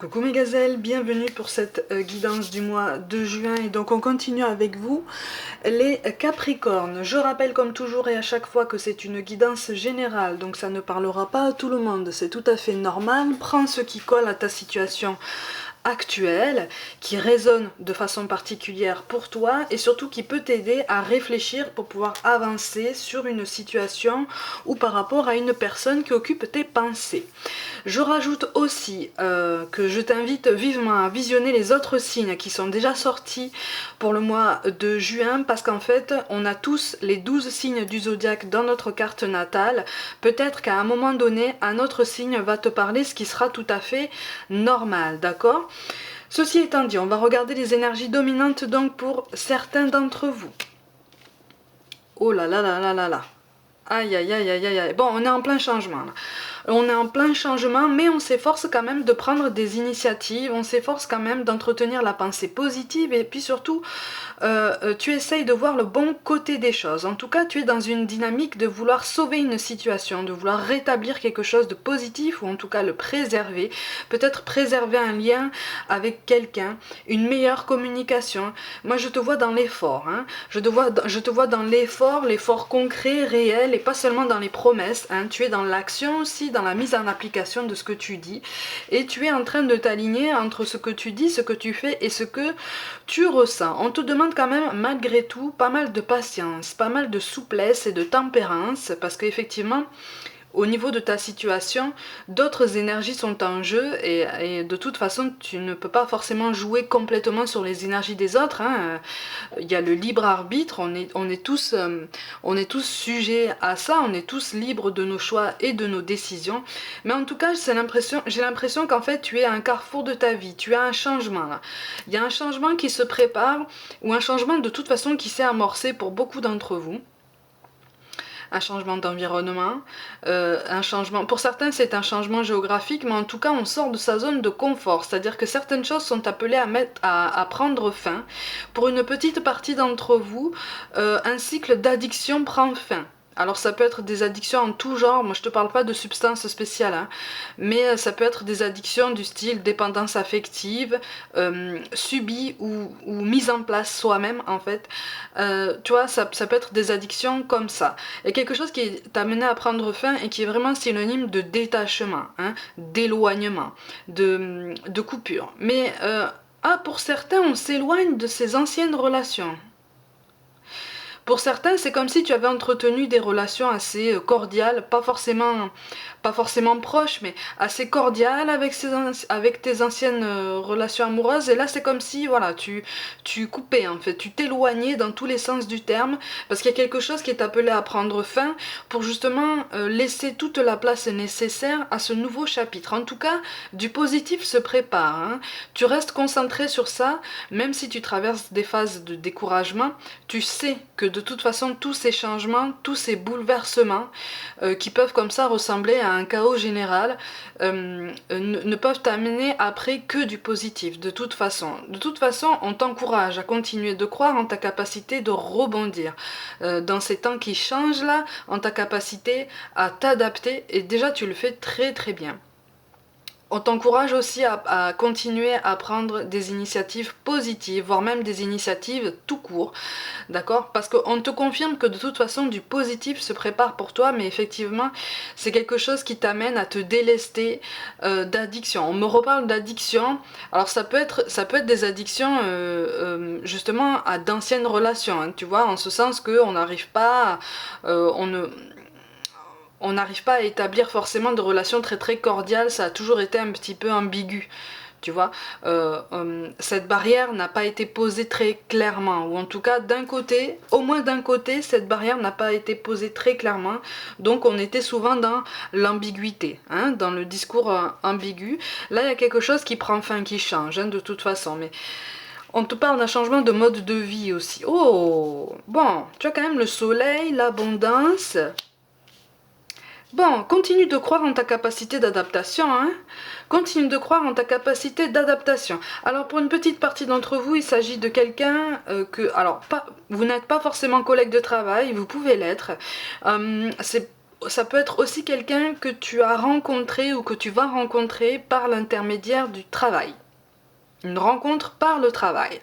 Coucou mes gazelles, bienvenue pour cette guidance du mois de juin et donc on continue avec vous les Capricornes. Je rappelle comme toujours et à chaque fois que c'est une guidance générale, donc ça ne parlera pas à tout le monde, c'est tout à fait normal. Prends ce qui colle à ta situation actuelle, qui résonne de façon particulière pour toi et surtout qui peut t'aider à réfléchir pour pouvoir avancer sur une situation ou par rapport à une personne qui occupe tes pensées. Je rajoute aussi que je t'invite vivement à visionner les autres signes qui sont déjà sortis pour le mois de juin parce qu'en fait on a tous les 12 signes du zodiaque dans notre carte natale. Peut-être qu'à un moment donné un autre signe va te parler, ce qui sera tout à fait normal, d'accord? Ceci étant dit, on va regarder les énergies dominantes donc pour certains d'entre vous. Oh là là là là là là. Aïe aïe aïe aïe aïe. Bon, on est en plein changement là. On est en plein changement, mais on s'efforce quand même de prendre des initiatives, on s'efforce quand même d'entretenir la pensée positive et puis surtout, tu essayes de voir le bon côté des choses. En tout cas, tu es dans une dynamique de vouloir sauver une situation, de vouloir rétablir quelque chose de positif ou en tout cas le préserver. Peut-être préserver un lien avec quelqu'un, une meilleure communication. Moi, je te vois dans l'effort, hein. Je te vois dans l'effort concret, réel et pas seulement dans les promesses, hein. Tu es dans l'action aussi, dans la mise en application de ce que tu dis et tu es en train de t'aligner entre ce que tu dis, ce que tu fais et ce que tu ressens. On te demande quand même malgré tout pas mal de patience, pas mal de souplesse et de tempérance parce qu'effectivement au niveau de ta situation, d'autres énergies sont en jeu et de toute façon, tu ne peux pas forcément jouer complètement sur les énergies des autres, hein. Il y a le libre arbitre, on est tous sujets à ça, on est tous libres de nos choix et de nos décisions. Mais en tout cas, j'ai l'impression qu'en fait, tu es à un carrefour de ta vie, tu as un changement là. Il y a un changement qui se prépare ou un changement de toute façon qui s'est amorcé pour beaucoup d'entre vous. Un changement d'environnement, un changement. Pour certains, c'est un changement géographique, mais en tout cas, on sort de sa zone de confort. C'est-à-dire que certaines choses sont appelées à prendre fin. Pour une petite partie d'entre vous, un cycle d'addiction prend fin. Alors ça peut être des addictions en tout genre, moi je te parle pas de substances spéciales, hein, mais ça peut être des addictions du style dépendance affective, subie ou mise en place soi-même en fait. Tu vois, ça peut être des addictions comme ça. Et quelque chose qui t'a amené à prendre fin et qui est vraiment synonyme de détachement, hein, d'éloignement, de coupure. Mais pour certains, on s'éloigne de ces anciennes relations. Pour certains, c'est comme si tu avais entretenu des relations assez cordiales, pas forcément proches, mais assez cordiales avec tes anciennes relations amoureuses. Et là, c'est comme si, voilà, tu coupais en fait, tu t'éloignais dans tous les sens du terme, parce qu'il y a quelque chose qui est appelé à prendre fin pour justement laisser toute la place nécessaire à ce nouveau chapitre. En tout cas, du positif se prépare, hein. Tu restes concentré sur ça, même si tu traverses des phases de découragement, tu sais que de toute façon tous ces changements, tous ces bouleversements qui peuvent comme ça ressembler à un chaos général ne peuvent t'amener après que du positif de toute façon. De toute façon, on t'encourage à continuer de croire en ta capacité de rebondir dans ces temps qui changent là, en ta capacité à t'adapter et déjà tu le fais très très bien. On t'encourage aussi à continuer à prendre des initiatives positives, voire même des initiatives tout court, d'accord? Parce qu'on te confirme que de toute façon du positif se prépare pour toi, mais effectivement c'est quelque chose qui t'amène à te délester d'addiction. On me reparle d'addiction, alors ça peut être des addictions justement à d'anciennes relations, hein, tu vois, en ce sens qu'on n'arrive pas, on n'arrive pas à établir forcément de relations très très cordiales, ça a toujours été un petit peu ambigu. Tu vois, cette barrière n'a pas été posée très clairement, ou en tout cas d'un côté, au moins d'un côté, cette barrière n'a pas été posée très clairement, donc on était souvent dans l'ambiguïté, hein, dans le discours ambigu. Là, il y a quelque chose qui prend fin, qui change, hein, de toute façon, mais on te parle d'un changement de mode de vie aussi. Oh, bon, tu as quand même le soleil, l'abondance. Bon, continue de croire en ta capacité d'adaptation, hein. Continue de croire en ta capacité d'adaptation. Alors pour une petite partie d'entre vous, il s'agit de quelqu'un que... Alors, vous n'êtes pas forcément collègue de travail, vous pouvez l'être. C'est ça peut être aussi quelqu'un que tu as rencontré ou que tu vas rencontrer par l'intermédiaire du travail. Une rencontre par le travail.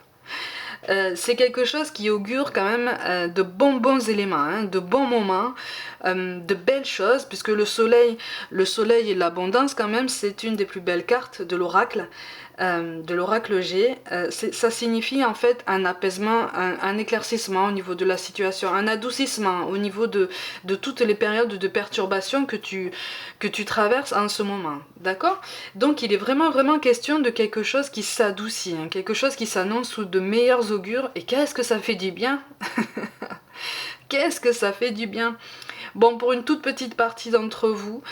C'est quelque chose qui augure quand même de bons éléments, hein, de bons moments, de belles choses, puisque le soleil et l'abondance quand même, c'est une des plus belles cartes de l'oracle G. Ça signifie en fait un apaisement, un éclaircissement au niveau de la situation, un adoucissement au niveau de toutes les périodes de perturbation que tu traverses en ce moment, d'accord? Donc il est vraiment question de quelque chose qui s'adoucit, hein, quelque chose qui s'annonce sous de meilleurs augures, et qu'est-ce que ça fait du bien. Qu'est-ce que ça fait du bien. Bon, pour une toute petite partie d'entre vous,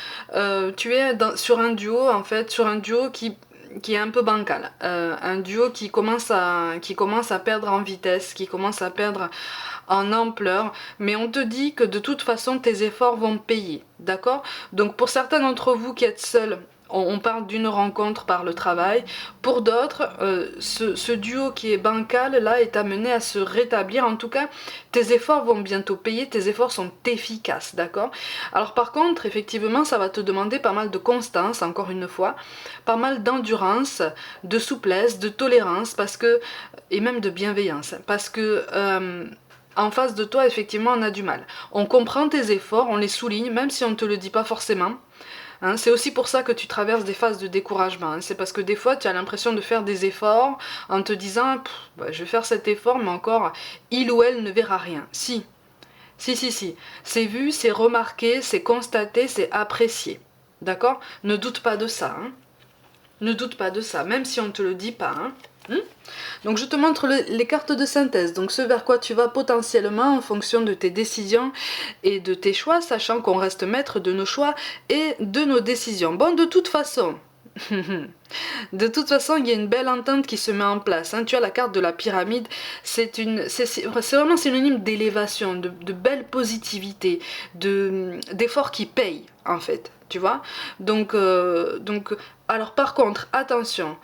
tu es sur un duo, en fait, sur un duo qui est un peu bancal, un duo qui commence à perdre en vitesse, qui commence à perdre en ampleur, mais on te dit que de toute façon tes efforts vont payer, d'accord? Donc pour certains d'entre vous qui êtes seuls, on parle d'une rencontre par le travail. Pour d'autres, ce duo qui est bancal là est amené à se rétablir. En tout cas, tes efforts vont bientôt payer, tes efforts sont efficaces, d'accord? Alors par contre, effectivement, ça va te demander pas mal de constance, encore une fois, pas mal d'endurance, de souplesse, de tolérance, et même de bienveillance, parce que en face de toi, effectivement, on a du mal. On comprend tes efforts, on les souligne, même si on ne te le dit pas forcément. Hein, c'est aussi pour ça que tu traverses des phases de découragement. Hein. C'est parce que des fois, tu as l'impression de faire des efforts en te disant bah, je vais faire cet effort, mais encore, il ou elle ne verra rien. Si. C'est vu, c'est remarqué, c'est constaté, c'est apprécié. D'accord? Ne doute pas de ça. Hein. Ne doute pas de ça, même si on ne te le dit pas. Hein. Donc je te montre les cartes de synthèse, donc ce vers quoi tu vas potentiellement en fonction de tes décisions et de tes choix, sachant qu'on reste maître de nos choix et de nos décisions. Bon, de toute façon, il y a une belle entente qui se met en place. Hein. Tu as la carte de la pyramide, c'est vraiment synonyme d'élévation, de belle positivité, d'efforts qui payent en fait. Tu vois, donc, alors par contre, attention,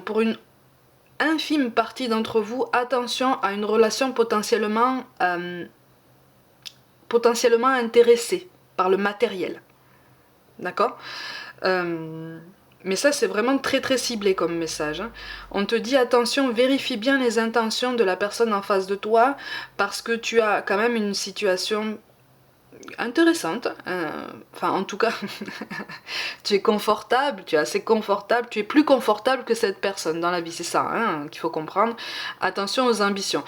pour une infime partie d'entre vous, attention à une relation potentiellement intéressée par le matériel, d'accord? Mais ça c'est vraiment très ciblé comme message. Hein. On te dit attention, vérifie bien les intentions de la personne en face de toi, parce que tu as quand même une situation intéressante, enfin en tout cas tu es confortable, tu es assez confortable, tu es plus confortable que cette personne dans la vie, c'est ça hein, qu'il faut comprendre. Attention aux ambitions,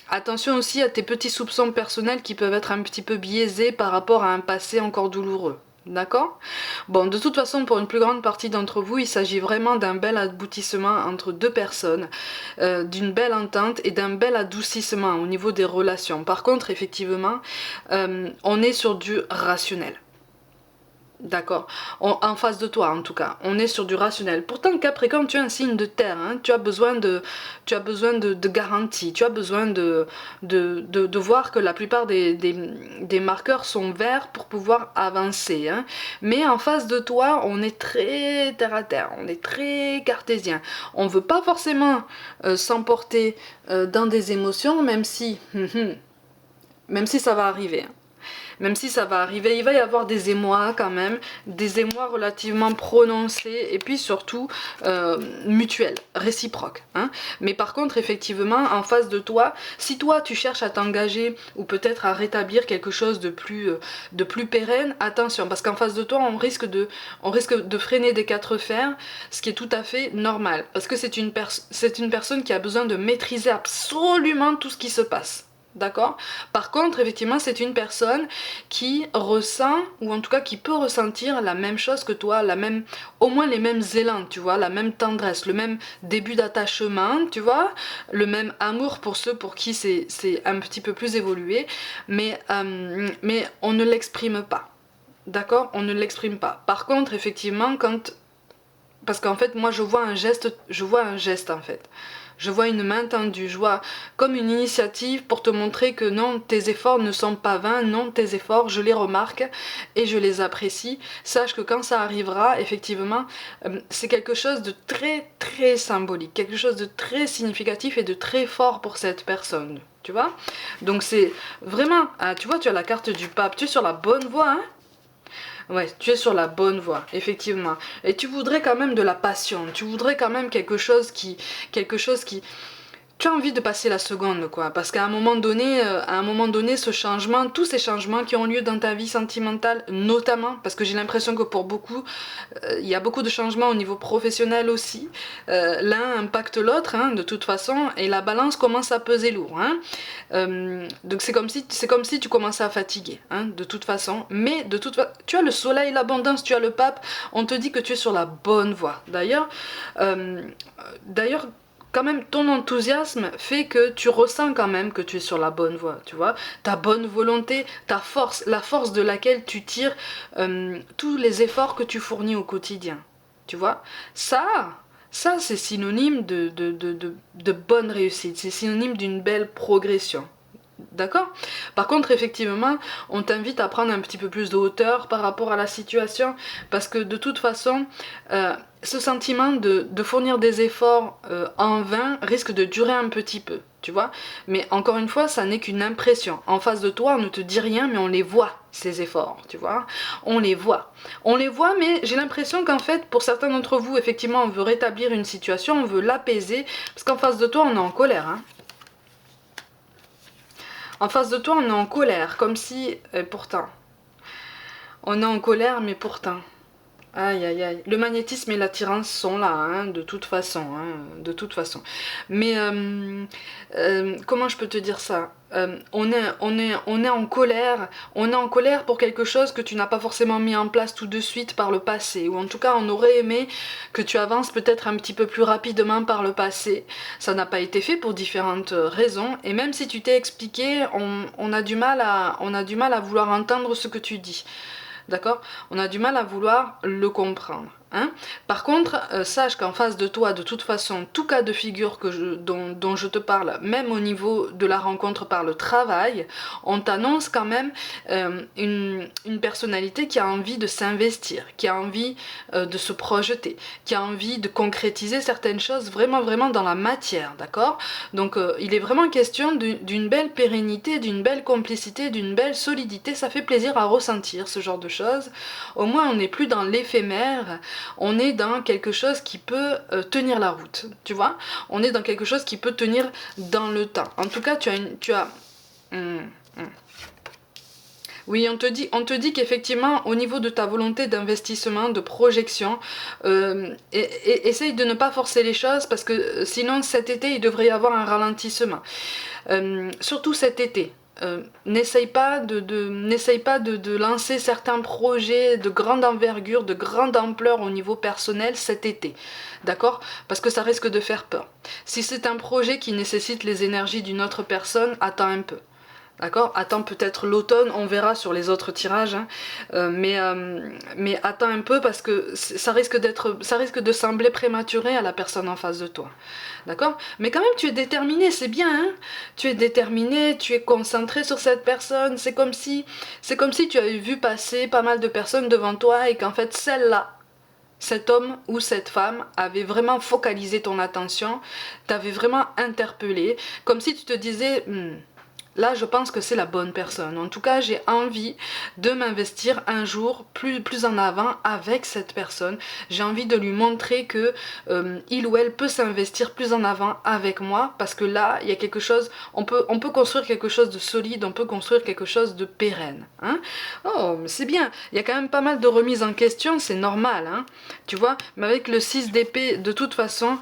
attention aussi à tes petits soupçons personnels qui peuvent être un petit peu biaisés par rapport à un passé encore douloureux. D'accord? Bon, de toute façon, pour une plus grande partie d'entre vous, il s'agit vraiment d'un bel aboutissement entre deux personnes, d'une belle entente et d'un bel adoucissement au niveau des relations. Par contre, effectivement, on est sur du rationnel. D'accord, en face de toi en tout cas, on est sur du rationnel. Pourtant Capricorne, tu es un signe de terre, hein. Tu as besoin de garanties, tu as besoin de voir que la plupart des marqueurs sont verts pour pouvoir avancer. Hein. Mais en face de toi, on est très terre à terre, on est très cartésien. On ne veut pas forcément s'emporter dans des émotions, même si ça va arriver. Hein. Même si ça va arriver, il va y avoir des émois quand même, des émois relativement prononcés et puis surtout mutuels, réciproques. Hein. Mais par contre, effectivement, en face de toi, si toi tu cherches à t'engager ou peut-être à rétablir quelque chose de plus pérenne, attention, parce qu'en face de toi, on risque de freiner des quatre fers, ce qui est tout à fait normal, parce que c'est une personne qui a besoin de maîtriser absolument tout ce qui se passe. D'accord? Par contre, effectivement, c'est une personne qui ressent, ou en tout cas qui peut ressentir la même chose que toi, au moins les mêmes élans, tu vois, la même tendresse, le même début d'attachement, tu vois, le même amour pour ceux pour qui c'est un petit peu plus évolué, mais on ne l'exprime pas. D'accord? On ne l'exprime pas. Par contre, effectivement, parce qu'en fait, moi, je vois un geste en fait. Je vois une main tendue, je vois comme une initiative pour te montrer que non, tes efforts ne sont pas vains, non, tes efforts, je les remarque et je les apprécie. Sache que quand ça arrivera, effectivement, c'est quelque chose de très très symbolique, quelque chose de très significatif et de très fort pour cette personne. Tu vois? Donc c'est vraiment, ah, tu vois, tu as la carte du pape, tu es sur la bonne voie, hein? Ouais, tu es sur la bonne voie, effectivement. Et tu voudrais quand même de la passion, tu voudrais quand même quelque chose qui, tu as envie de passer la seconde, quoi, parce qu'à un moment donné, ce changement, tous ces changements qui ont lieu dans ta vie sentimentale, notamment, parce que j'ai l'impression que pour beaucoup, il y a beaucoup de changements au niveau professionnel aussi. L'un impacte l'autre, hein, de toute façon, et la balance commence à peser lourd. Hein. Donc c'est comme si tu commençais à fatiguer, hein, de toute façon. Mais de toute façon, tu as le soleil, l'abondance, tu as le pape. On te dit que tu es sur la bonne voie. D'ailleurs, quand même, ton enthousiasme fait que tu ressens quand même que tu es sur la bonne voie, tu vois. Ta bonne volonté, ta force, la force de laquelle tu tires tous les efforts que tu fournis au quotidien, tu vois. Ça c'est synonyme de bonne réussite, c'est synonyme d'une belle progression. D'accord? Par contre, effectivement, on t'invite à prendre un petit peu plus de hauteur par rapport à la situation, parce que de toute façon, ce sentiment de fournir des efforts en vain risque de durer un petit peu, tu vois? Mais encore une fois, ça n'est qu'une impression. En face de toi, on ne te dit rien, mais on les voit, ces efforts, tu vois? On les voit. On les voit, mais j'ai l'impression qu'en fait, pour certains d'entre vous, effectivement, on veut rétablir une situation, on veut l'apaiser, parce qu'en face de toi, on est en colère, hein. En face de toi, on est en colère, comme si, pourtant, on est en colère, mais pourtant. Aïe, aïe, aïe. Le magnétisme et l'attirance sont là, hein, de toute façon, hein, de toute façon. Mais, comment je peux te dire ça? On est on est en colère pour quelque chose que tu n'as pas forcément mis en place tout de suite par le passé, ou en tout cas on aurait aimé que tu avances peut-être un petit peu plus rapidement par le passé. Ça n'a pas été fait pour différentes raisons, et même si tu t'es expliqué, on a du mal à vouloir entendre ce que tu dis. D'accord? On a du mal à vouloir le comprendre. Hein. Par contre, sache qu'en face de toi, de toute façon, tout cas de figure dont je te parle, même au niveau de la rencontre par le travail, on t'annonce quand même une personnalité qui a envie de s'investir, qui a envie de se projeter, qui a envie de concrétiser certaines choses vraiment, vraiment dans la matière, d'accord? Donc il est vraiment question d'une belle pérennité, d'une belle complicité, d'une belle solidité, ça fait plaisir à ressentir ce genre de choses. Au moins on n'est plus dans l'éphémère, on est dans quelque chose qui peut tenir la route, tu vois. On est dans quelque chose qui peut tenir dans le temps. En tout cas, Oui, on te dit qu'effectivement, au niveau de ta volonté d'investissement, de projection, essaye de ne pas forcer les choses parce que sinon cet été, il devrait y avoir un ralentissement. Surtout cet été. N'essaye pas de lancer certains projets de grande envergure, de grande ampleur au niveau personnel cet été, d'accord? Parce que ça risque de faire peur. Si c'est un projet qui nécessite les énergies d'une autre personne, attends un peu. D'accord? Attends peut-être l'automne, on verra sur les autres tirages, hein. Mais attends un peu parce que ça risque de sembler prématuré à la personne en face de toi. D'accord? Mais quand même tu es déterminé, c'est bien, hein? Tu es déterminé, tu es concentré sur cette personne, c'est comme si tu avais vu passer pas mal de personnes devant toi et qu'en fait celle-là, cet homme ou cette femme avait vraiment focalisé ton attention, t'avait vraiment interpellé, comme si tu te disais là, je pense que c'est la bonne personne. En tout cas, j'ai envie de m'investir un jour plus en avant avec cette personne. J'ai envie de lui montrer que il ou elle peut s'investir plus en avant avec moi parce que là, il y a quelque chose, on peut construire quelque chose de solide, on peut construire quelque chose de pérenne. Hein. Oh, c'est bien. Il y a quand même pas mal de remises en question, c'est normal. Hein, tu vois, mais avec le 6 d'épée, de toute façon,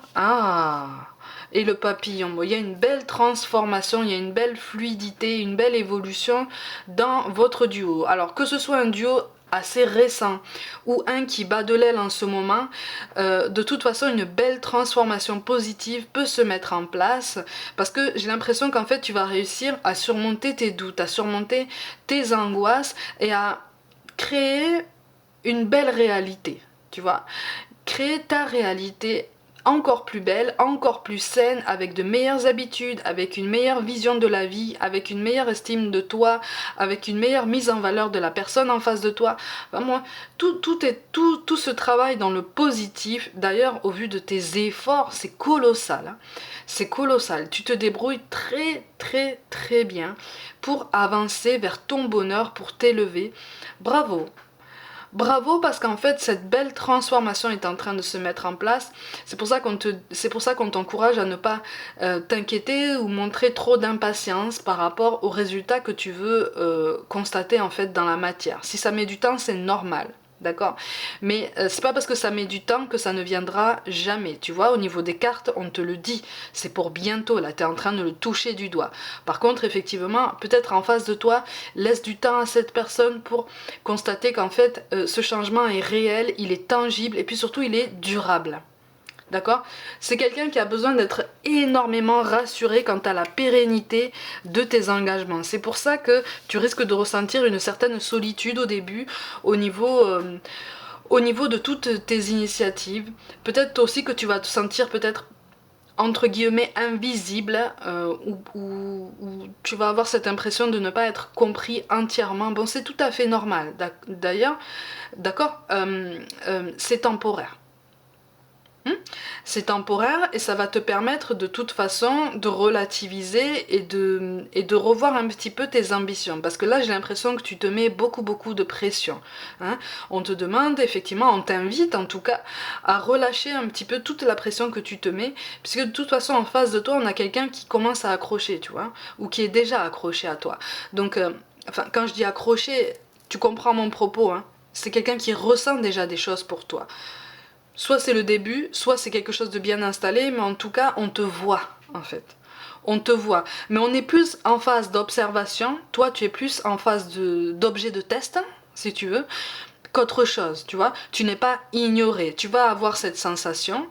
et le papillon. Il y a une belle transformation, il y a une belle fluidité, une belle évolution dans votre duo. Alors que ce soit un duo assez récent ou un qui bat de l'aile en ce moment, de toute façon une belle transformation positive peut se mettre en place parce que j'ai l'impression qu'en fait tu vas réussir à surmonter tes doutes, à surmonter tes angoisses et à créer une belle réalité, tu vois, créer ta réalité encore plus belle, encore plus saine, avec de meilleures habitudes, avec une meilleure vision de la vie, avec une meilleure estime de toi, avec une meilleure mise en valeur de la personne en face de toi. Enfin, moi, tout ce travail dans le positif, d'ailleurs au vu de tes efforts, c'est colossal, hein. C'est colossal, tu te débrouilles très bien pour avancer vers ton bonheur, pour t'élever. Bravo! Bravo, parce qu'en fait cette belle transformation est en train de se mettre en place. C'est pour ça qu'on t'encourage à ne pas t'inquiéter ou montrer trop d'impatience par rapport aux résultats que tu veux constater en fait dans la matière. Si ça met du temps, c'est normal. D'accord, mais c'est pas parce que ça met du temps que ça ne viendra jamais. Tu vois, au niveau des cartes, on te le dit, c'est pour bientôt. Là, tu es en train de le toucher du doigt. Par contre, effectivement, peut-être en face de toi, laisse du temps à cette personne pour constater qu'en fait, ce changement est réel, il est tangible et puis surtout, il est durable. D'accord? C'est quelqu'un qui a besoin d'être énormément rassuré quant à la pérennité de tes engagements. C'est pour ça que tu risques de ressentir une certaine solitude au début, au niveau de toutes tes initiatives. Peut-être aussi que tu vas te sentir peut-être entre guillemets invisible, ou tu vas avoir cette impression de ne pas être compris entièrement. Bon, c'est tout à fait normal. D'ailleurs, d'accord, c'est temporaire. C'est temporaire et ça va te permettre de toute façon de relativiser et de revoir un petit peu tes ambitions, parce que là j'ai l'impression que tu te mets beaucoup de pression, hein. On te demande effectivement, on t'invite en tout cas à relâcher un petit peu toute la pression que tu te mets, puisque de toute façon en face de toi on a quelqu'un qui commence à accrocher, tu vois, ou qui est déjà accroché à toi. Donc enfin, quand je dis accroché, tu comprends mon propos, hein. C'est quelqu'un qui ressent déjà des choses pour toi. Soit c'est le début, soit c'est quelque chose de bien installé, mais en tout cas, on te voit, en fait. On te voit. Mais on est plus en phase d'observation, toi tu es plus en phase d'objet de test, si tu veux, qu'autre chose, tu vois. Tu n'es pas ignoré, tu vas avoir cette sensation,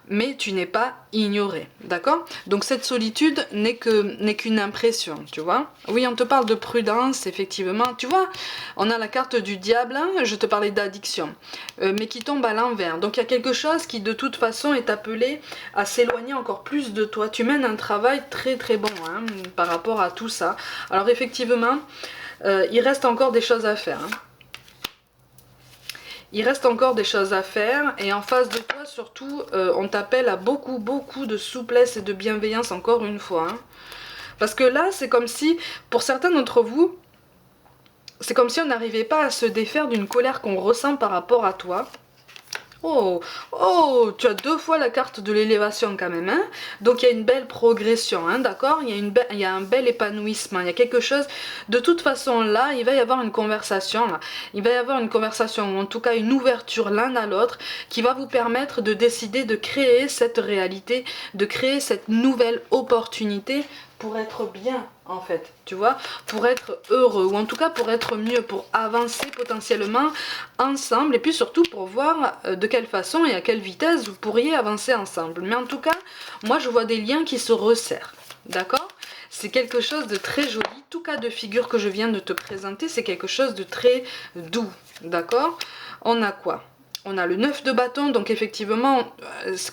mais tu n'es pas ignoré, d'accord? Donc cette solitude n'est qu'une impression, tu vois? Oui, on te parle de prudence, effectivement. Tu vois, on a la carte du diable, hein, je te parlais d'addiction, mais qui tombe à l'envers. Donc il y a quelque chose qui de toute façon est appelé à s'éloigner encore plus de toi. Tu mènes un travail très bon, hein, par rapport à tout ça. Alors effectivement, il reste encore des choses à faire, hein. Il reste encore des choses à faire et en face de toi surtout on t'appelle à beaucoup de souplesse et de bienveillance encore une fois, hein. Parce que là c'est comme si pour certains d'entre vous c'est comme si on n'arrivait pas à se défaire d'une colère qu'on ressent par rapport à toi. Oh, tu as 2 fois la carte de l'élévation quand même, hein. Donc il y a une belle progression, hein, d'accord, il y a un bel épanouissement, il y a quelque chose, de toute façon là, il va y avoir une conversation, là. Il va y avoir une conversation, ou en tout cas une ouverture l'un à l'autre, qui va vous permettre de décider de créer cette réalité, de créer cette nouvelle opportunité, pour être bien en fait, tu vois, pour être heureux, ou en tout cas pour être mieux, pour avancer potentiellement ensemble, et puis surtout pour voir de quelle façon et à quelle vitesse vous pourriez avancer ensemble. Mais en tout cas, moi je vois des liens qui se resserrent, d'accord? C'est quelque chose de très joli, tout cas de figure que je viens de te présenter, c'est quelque chose de très doux, d'accord? On a quoi? On a le 9 de bâton, donc effectivement,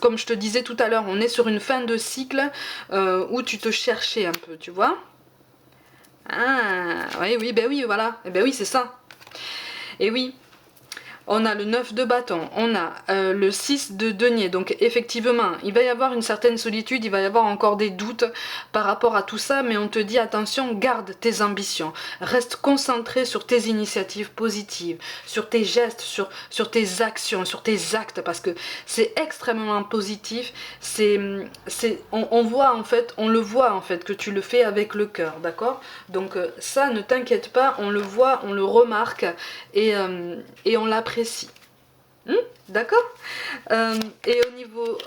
comme je te disais tout à l'heure, on est sur une fin de cycle où tu te cherchais un peu, tu vois. Ah, oui, ben oui, voilà, et ben oui, c'est ça. Et oui, on a le 9 de bâton, on a le 6 de denier, donc effectivement, il va y avoir une certaine solitude, il va y avoir encore des doutes par rapport à tout ça, mais on te dit attention, garde tes ambitions, reste concentré sur tes initiatives positives, sur tes gestes, sur tes actions, sur tes actes, parce que c'est extrêmement positif, on voit en fait, on le voit en fait, que tu le fais avec le cœur, d'accord? Donc ça, ne t'inquiète pas, on le voit, on le remarque, et on l'apprécie. D'accord, et au niveau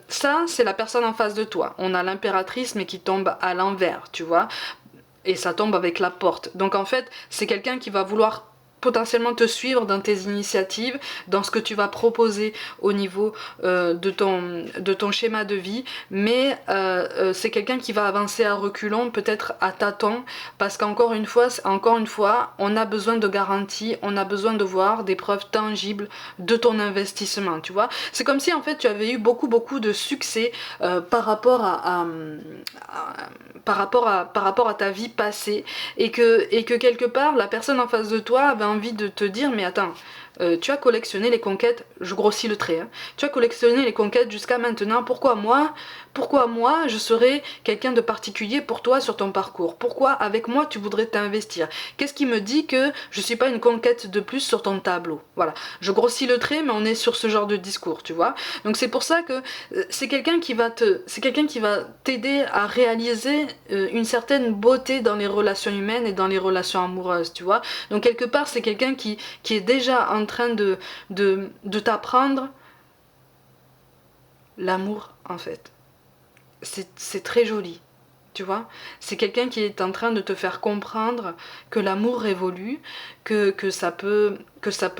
ça c'est la personne en face de toi, on a l'impératrice mais qui tombe à l'envers, tu vois, et ça tombe avec la porte. Donc en fait c'est quelqu'un qui va vouloir potentiellement te suivre dans tes initiatives, dans ce que tu vas proposer au niveau de ton schéma de vie, mais c'est quelqu'un qui va avancer à reculons, peut-être à tâtons, parce qu'encore une fois, on a besoin de garanties, on a besoin de voir des preuves tangibles de ton investissement, tu vois. C'est comme si en fait tu avais eu beaucoup de succès par rapport par rapport à ta vie passée, et que quelque part la personne en face de toi avait envie de te dire mais attends, tu as collectionné les conquêtes, je grossis le trait, hein, tu as collectionné les conquêtes jusqu'à maintenant, pourquoi moi je serais quelqu'un de particulier pour toi sur ton parcours? Pourquoi avec moi tu voudrais t'investir? Qu'est-ce qui me dit que je suis pas une conquête de plus sur ton tableau? Voilà, je grossis le trait, mais on est sur ce genre de discours, tu vois. Donc c'est pour ça que c'est quelqu'un qui va t'aider à réaliser une certaine beauté dans les relations humaines et dans les relations amoureuses, tu vois. Donc quelque part c'est quelqu'un qui est déjà en train de t'apprendre l'amour en fait. C'est très joli, tu vois. C'est quelqu'un qui est en train de te faire comprendre que l'amour évolue, que ça peut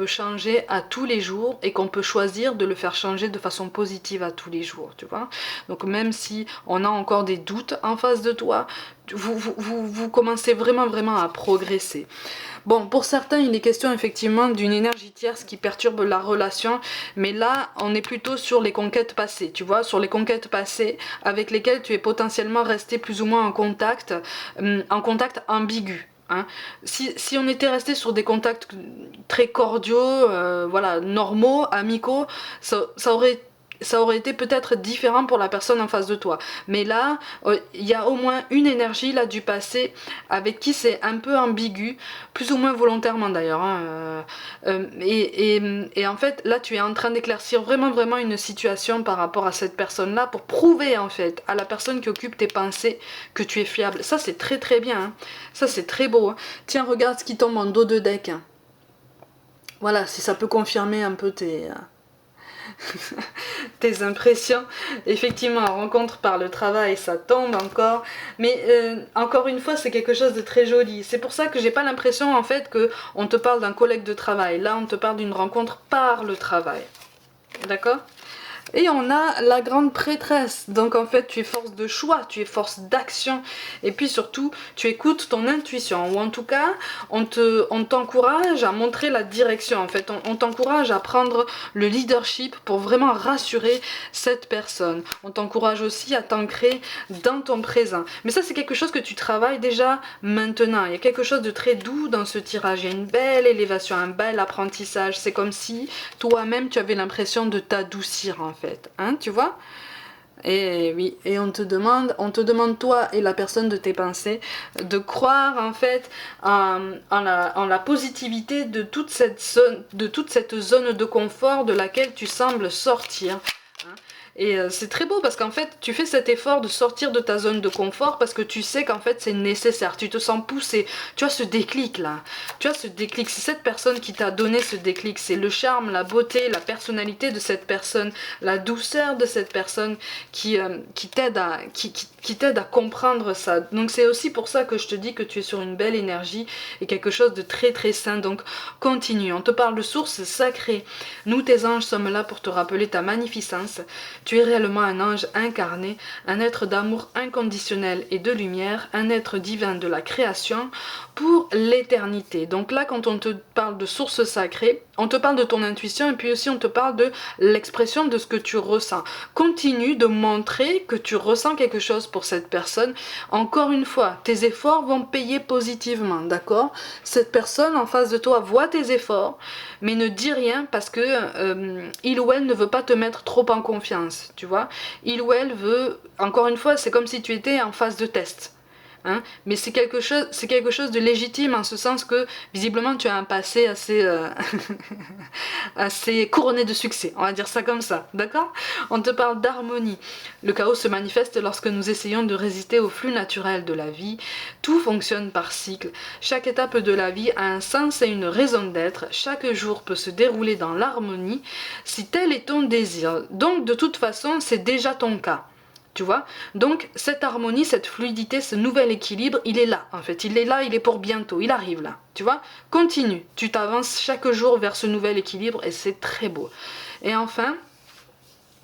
changer à tous les jours et qu'on peut choisir de le faire changer de façon positive à tous les jours, tu vois. Donc même si on a encore des doutes en face de toi, vous commencez vraiment à progresser. Bon, pour certains, il est question effectivement d'une énergie tierce qui perturbe la relation, mais là, on est plutôt sur les conquêtes passées, tu vois, sur les conquêtes passées avec lesquelles tu es potentiellement resté plus ou moins en contact ambigu. Hein. Si on était resté sur des contacts très cordiaux, voilà, normaux, amicaux, ça aurait été peut-être différent pour la personne en face de toi. Mais là, il y a au moins une énergie là du passé avec qui c'est un peu ambigu, plus ou moins volontairement d'ailleurs. Hein, et en fait, là, tu es en train d'éclaircir vraiment une situation par rapport à cette personne-là pour prouver en fait à la personne qui occupe tes pensées que tu es fiable. Ça, c'est très bien. Hein. Ça, c'est très beau. Hein. Tiens, regarde ce qui tombe en dos de deck. Hein. Voilà, si ça peut confirmer un peu tes impressions. Effectivement, rencontre par le travail, ça tombe encore. Mais encore une fois, c'est quelque chose de très joli. C'est pour ça que j'ai pas l'impression en fait que on te parle d'un collègue de travail. Là, on te parle d'une rencontre par le travail. D'accord ? Et on a la grande prêtresse, donc en fait tu es force de choix, tu es force d'action, et puis surtout tu écoutes ton intuition, ou en tout cas on t'encourage à montrer la direction, en fait on t'encourage à prendre le leadership pour vraiment rassurer cette personne, on t'encourage aussi à t'ancrer dans ton présent, mais ça c'est quelque chose que tu travailles déjà maintenant, il y a quelque chose de très doux dans ce tirage, il y a une belle élévation, un bel apprentissage, c'est comme si toi-même tu avais l'impression de t'adoucir en fait. Hein, tu vois? Et oui, et on te demande toi et la personne de tes pensées de croire en fait en la positivité de toute cette zone de confort de laquelle tu sembles sortir. Hein. Et c'est très beau parce qu'en fait tu fais cet effort de sortir de ta zone de confort parce que tu sais qu'en fait c'est nécessaire, tu te sens poussé, tu as ce déclic là, tu as ce déclic, c'est cette personne qui t'a donné ce déclic, c'est le charme, la beauté, la personnalité de cette personne, la douceur de cette personne qui t'aide à comprendre ça. Donc c'est aussi pour ça que je te dis que tu es sur une belle énergie et quelque chose de très sain, donc continue. On te parle de source sacrée, nous tes anges sommes là pour te rappeler ta magnificence. Tu es réellement un ange incarné, un être d'amour inconditionnel et de lumière, un être divin de la création pour l'éternité. Donc là, quand on te parle de source sacrée, on te parle de ton intuition et puis aussi on te parle de l'expression de ce que tu ressens. Continue de montrer que tu ressens quelque chose pour cette personne. Encore une fois, tes efforts vont payer positivement, d'accord? Cette personne en face de toi voit tes efforts, mais ne dit rien parce que il ou elle ne veut pas te mettre trop en confiance, tu vois? Il ou elle veut, encore une fois, c'est comme si tu étais en phase de test. Hein, mais c'est quelque chose de légitime en ce sens que visiblement tu as un passé assez assez couronné de succès, on va dire ça comme ça, d'accord? On te parle d'harmonie. Le chaos se manifeste lorsque nous essayons de résister au flux naturel de la vie. Tout fonctionne par cycle. Chaque étape de la vie a un sens et une raison d'être. Chaque jour peut se dérouler dans l'harmonie si tel est ton désir. Donc de toute façon, c'est déjà ton cas. Tu vois? Donc cette harmonie, cette fluidité, ce nouvel équilibre, il est là en fait. Il est là, il est pour bientôt, il arrive là. Tu vois? Continue, tu t'avances chaque jour vers ce nouvel équilibre et c'est très beau. Et enfin,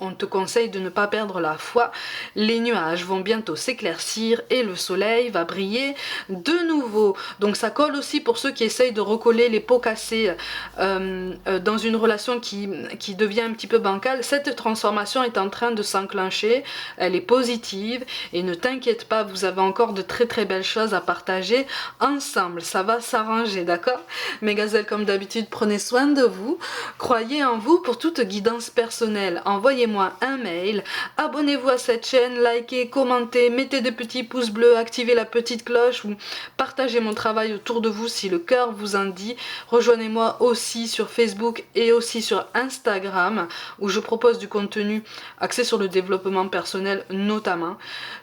on te conseille de ne pas perdre la foi. Les nuages vont bientôt s'éclaircir et le soleil va briller de nouveau. Donc ça colle aussi pour ceux qui essayent de recoller les pots cassés dans une relation qui devient un petit peu bancale. Cette transformation est en train de s'enclencher. Elle est positive et ne t'inquiète pas, vous avez encore de très très belles choses à partager ensemble. Ça va s'arranger, d'accord? Mes gazelles, comme d'habitude, prenez soin de vous. Croyez en vous pour toute guidance personnelle. Envoyez-moi un mail, abonnez-vous à cette chaîne, likez, commentez, mettez des petits pouces bleus, activez la petite cloche ou partagez mon travail autour de vous si le cœur vous en dit. Rejoignez-moi aussi sur Facebook et aussi sur Instagram où je propose du contenu axé sur le développement personnel notamment.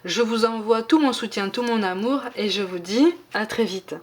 Je vous envoie tout mon soutien, tout mon amour et je vous dis à très vite.